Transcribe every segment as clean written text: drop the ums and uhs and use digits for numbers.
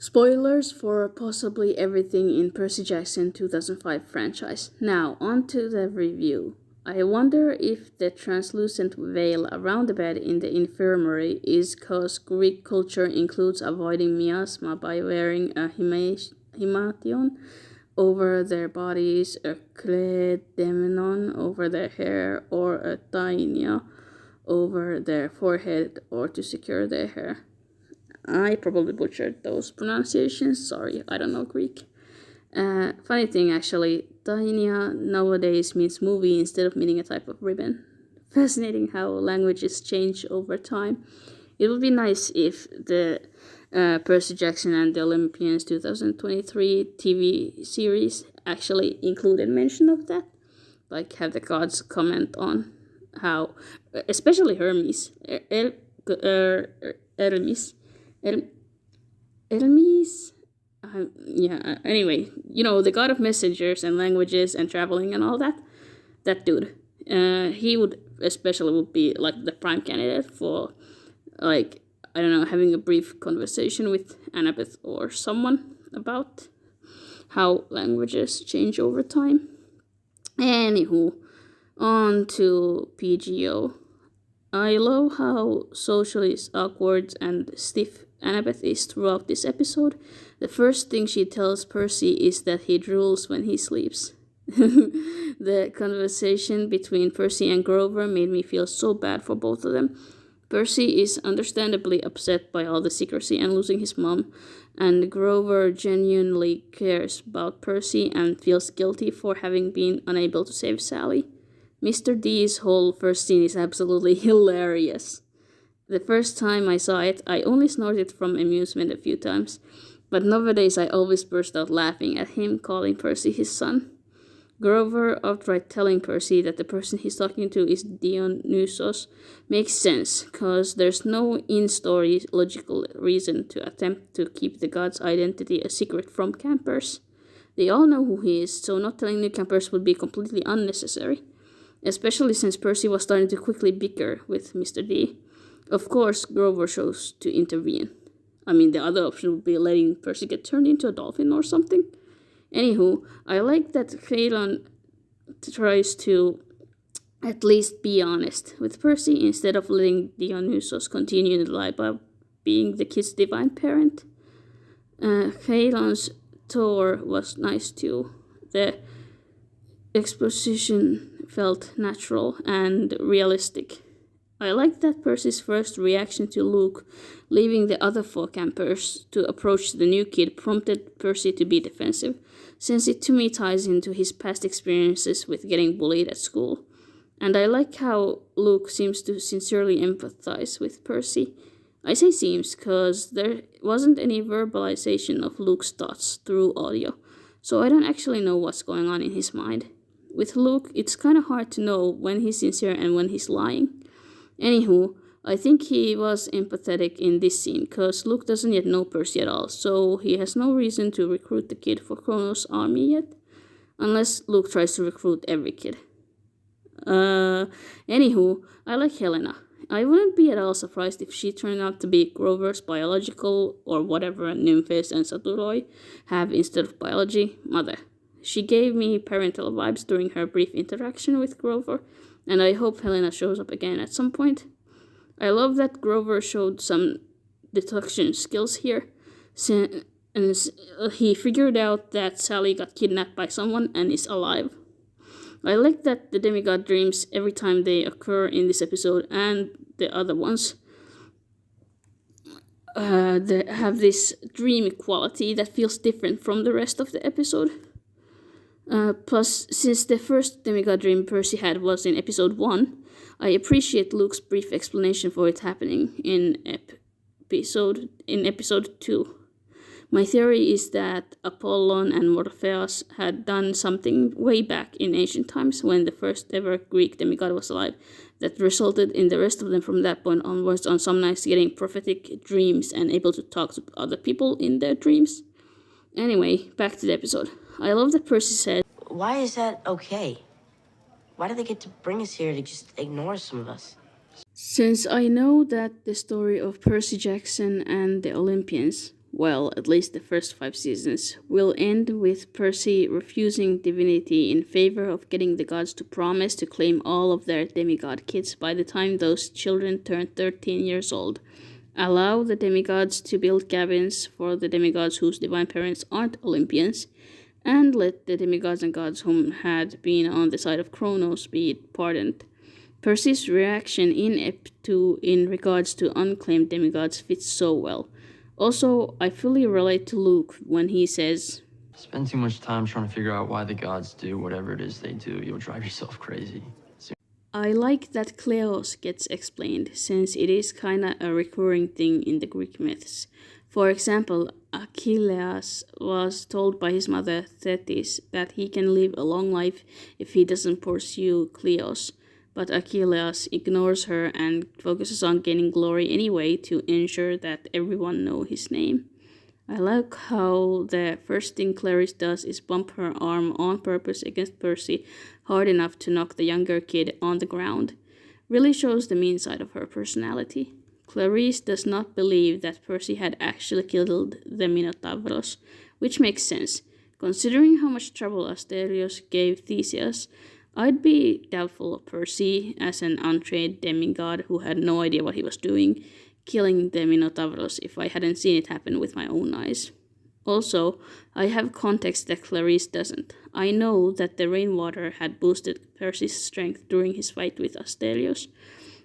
Spoilers for possibly everything in Percy Jackson 2005 franchise. Now, on to the review. I wonder if the translucent veil around the bed in the infirmary is cause Greek culture includes avoiding miasma by wearing a himation over their bodies, a kledemenon over their hair, or a tainia over their forehead or to secure their hair. I probably butchered those pronunciations. Sorry, I don't know Greek. Funny thing, actually, tainia nowadays means movie instead of meaning a type of ribbon. Fascinating how languages change over time. It would be nice if the Percy Jackson and the Olympians 2023 TV series actually included mention of that. Like, have the gods comment on how, especially Hermes, Hermes, Hermes. Yeah. Anyway, the god of messengers and languages and traveling and all that. That dude. He would be like the prime candidate for, like, I don't know, having a brief conversation with Annabeth or someone about how languages change over time. Anywho, on to PGO. I love how socially awkward and stiff Annabeth is throughout this episode. The first thing she tells Percy is that he drools when he sleeps. The conversation between Percy and Grover made me feel so bad for both of them. Percy is understandably upset by all the secrecy and losing his mom, and Grover genuinely cares about Percy and feels guilty for having been unable to save Sally. Mr. D's whole first scene is absolutely hilarious. The first time I saw it, I only snorted from amusement a few times, but nowadays I always burst out laughing at him calling Percy his son. Grover outright telling Percy that the person he's talking to is Dionysos makes sense, cause there's no in-story logical reason to attempt to keep the god's identity a secret from campers. They all know who he is, so not telling new campers would be completely unnecessary, especially since Percy was starting to quickly bicker with Mr. D. Of course, Grover chose to intervene. I mean, the other option would be letting Percy get turned into a dolphin or something. Anywho, I like that Phelan tries to at least be honest with Percy instead of letting Dionysos continue to lie by being the kid's divine parent. Phelan's tour was nice too. The exposition felt natural and realistic. I liked that Percy's first reaction to Luke leaving the other four campers to approach the new kid prompted Percy to be defensive, since it to me ties into his past experiences with getting bullied at school. And I like how Luke seems to sincerely empathize with Percy. I say seems because there wasn't any verbalization of Luke's thoughts through audio, so I don't actually know what's going on in his mind. With Luke, it's kind of hard to know when he's sincere and when he's lying. Anywho, I think he was empathetic in this scene because Luke doesn't yet know Percy at all, so he has no reason to recruit the kid for Kronos' army yet, unless Luke tries to recruit every kid. Anywho, I like Helena. I wouldn't be at all surprised if she turned out to be Grover's biological, or whatever Nymphes and Saturoi have instead of biology, mother. She gave me parental vibes during her brief interaction with Grover, and I hope Helena shows up again at some point. I love that Grover showed some deduction skills here, and he figured out that Sally got kidnapped by someone and is alive. I like that the demigod dreams every time they occur in this episode and the other ones. They have this dreamy quality that feels different from the rest of the episode. Plus, since the first demigod dream Percy had was in episode 1, I appreciate Luke's brief explanation for it happening in episode 2. My theory is that Apollon and Morpheus had done something way back in ancient times when the first ever Greek demigod was alive that resulted in the rest of them from that point onwards on some nights getting prophetic dreams and able to talk to other people in their dreams. Anyway, back to the episode. I love that Percy said, "Why is that okay? Why do they get to bring us here to just ignore some of us?" Since I know that the story of Percy Jackson and the Olympians Well, at least the first 5 seasons, will end with Percy refusing divinity in favor of getting the gods to promise to claim all of their demigod kids by the time those children turn 13 years old. Allow the demigods to build cabins for the demigods whose divine parents aren't Olympians, and let the demigods and gods whom had been on the side of Kronos be pardoned. Percy's reaction in Ep 2 in regards to unclaimed demigods fits so well. Also, I fully relate to Luke when he says, Spend too much time trying to figure out why the gods do whatever it is they do, you'll drive yourself crazy. I like that Kleos gets explained, since it is kinda a recurring thing in the Greek myths. For example, Achilles was told by his mother Thetis that he can live a long life if he doesn't pursue Kleos, but Achilles ignores her and focuses on gaining glory anyway to ensure that everyone know his name. I like how the first thing Clarice does is bump her arm on purpose against Percy hard enough to knock the younger kid on the ground. Really shows the mean side of her personality. Clarice does not believe that Percy had actually killed the Minotauros, which makes sense. Considering how much trouble Asterios gave Theseus, I'd be doubtful of Percy, as an untrained demigod who had no idea what he was doing, killing the Minotauros if I hadn't seen it happen with my own eyes. Also, I have context that Clarice doesn't. I know that the rainwater had boosted Percy's strength during his fight with Asterios.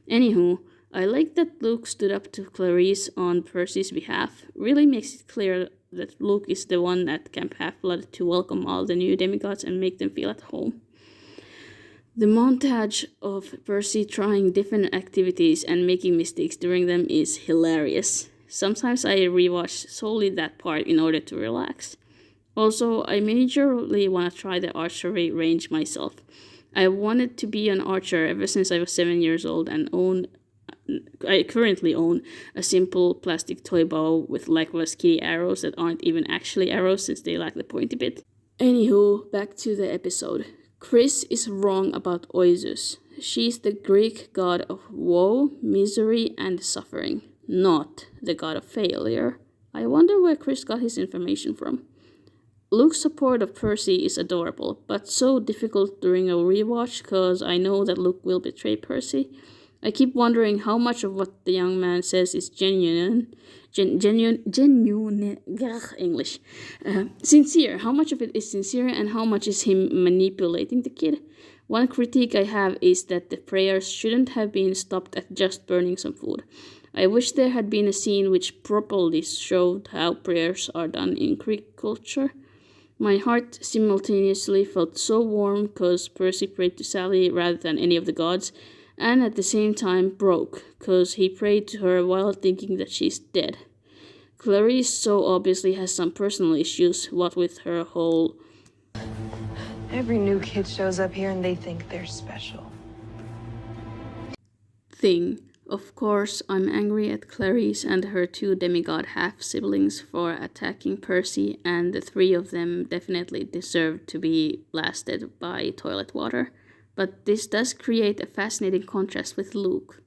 Anywho, I like that Luke stood up to Clarice on Percy's behalf. Really makes it clear that Luke is the one at Camp Half-Blood to welcome all the new demigods and make them feel at home. The montage of Percy trying different activities and making mistakes during them is hilarious. Sometimes I rewatch solely that part in order to relax. Also, I majorly want to try the archery range myself. I wanted to be an archer ever since I was 7 years old and I currently own a simple plastic toy bow with likewise kitty arrows that aren't even actually arrows since they lack the pointy bit. Anywho, back to the episode. Chris is wrong about Oisus. She's the Greek god of woe, misery, and suffering, not the god of failure. I wonder where Chris got his information from. Luke's support of Percy is adorable, but so difficult during a rewatch because I know that Luke will betray Percy. I keep wondering how much of what the young man says is genuine, English, sincere. How much of it is sincere and how much is him manipulating the kid? One critique I have is that the prayers shouldn't have been stopped at just burning some food. I wish there had been a scene which properly showed how prayers are done in Greek culture. My heart simultaneously felt so warm because Percy prayed to Sally rather than any of the gods, and at the same time broke, because he prayed to her while thinking that she's dead. Clarice so obviously has some personal issues, what with her whole Every new kid shows up here and they think they're special thing. Of course, I'm angry at Clarice and her 2 demigod half-siblings for attacking Percy, and the 3 of them definitely deserve to be blasted by toilet water. But this does create a fascinating contrast with Luke.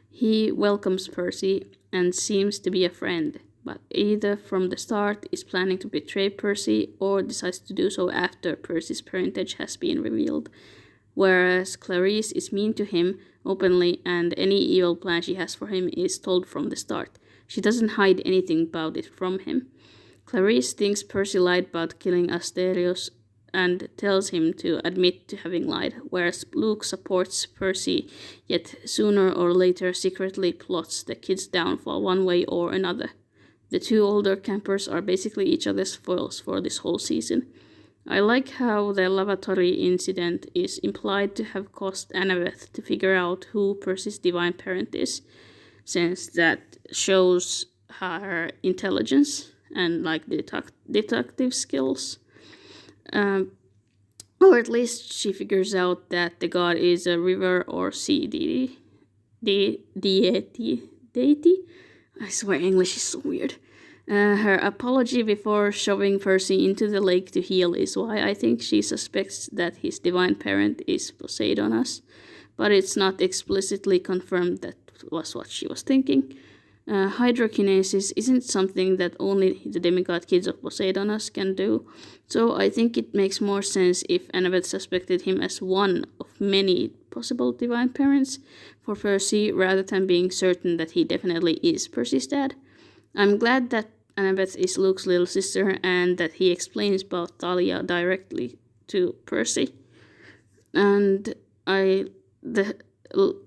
He welcomes Percy and seems to be a friend, but either from the start is planning to betray Percy or decides to do so after Percy's parentage has been revealed. Whereas Clarice is mean to him openly and any evil plan she has for him is told from the start. She doesn't hide anything about it from him. Clarice thinks Percy lied about killing Asterios and tells him to admit to having lied, whereas Luke supports Percy, yet sooner or later secretly plots the kid's downfall one way or another. The 2 older campers are basically each other's foils for this whole season. I like how the lavatory incident is implied to have caused Annabeth to figure out who Percy's divine parent is, since that shows her intelligence and detective skills. Or at least she figures out that the god is a river or sea deity. I swear English is so weird. Her apology before shoving Percy into the lake to heal is why I think she suspects that his divine parent is Poseidonus, but it's not explicitly confirmed that was what she was thinking. Hydrokinesis isn't something that only the demigod kids of Poseidonus can do, so I think it makes more sense if Annabeth suspected him as one of many possible divine parents for Percy rather than being certain that he definitely is Percy's dad. I'm glad that Annabeth is Luke's little sister and that he explains about Thalia directly to Percy. And the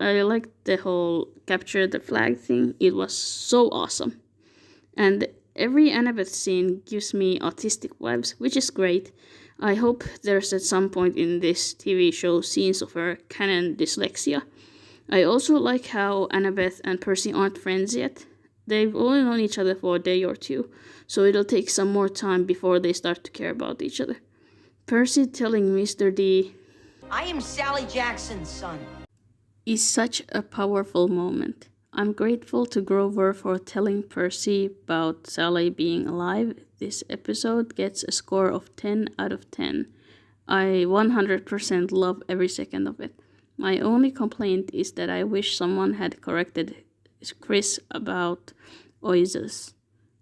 I liked the whole capture the flag thing. It was so awesome. And every Annabeth scene gives me autistic vibes, which is great. I hope there's at some point in this TV show scenes of her canon dyslexia. I also like how Annabeth and Percy aren't friends yet. They've only known each other for a day or two, so it'll take some more time before they start to care about each other. Percy telling Mr. D I am Sally Jackson's son. is such a powerful moment. I'm grateful to Grover for telling Percy about Sally being alive. This episode gets a score of 10 out of 10. I 100% love every second of it. My only complaint is that I wish someone had corrected Chris about Oasis.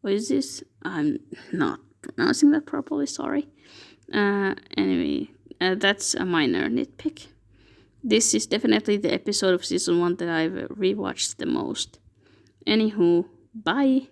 Oasis? I'm not pronouncing that properly, sorry. Anyway, that's a minor nitpick. This is definitely the episode of season 1 that I've rewatched the most. Anywho, bye!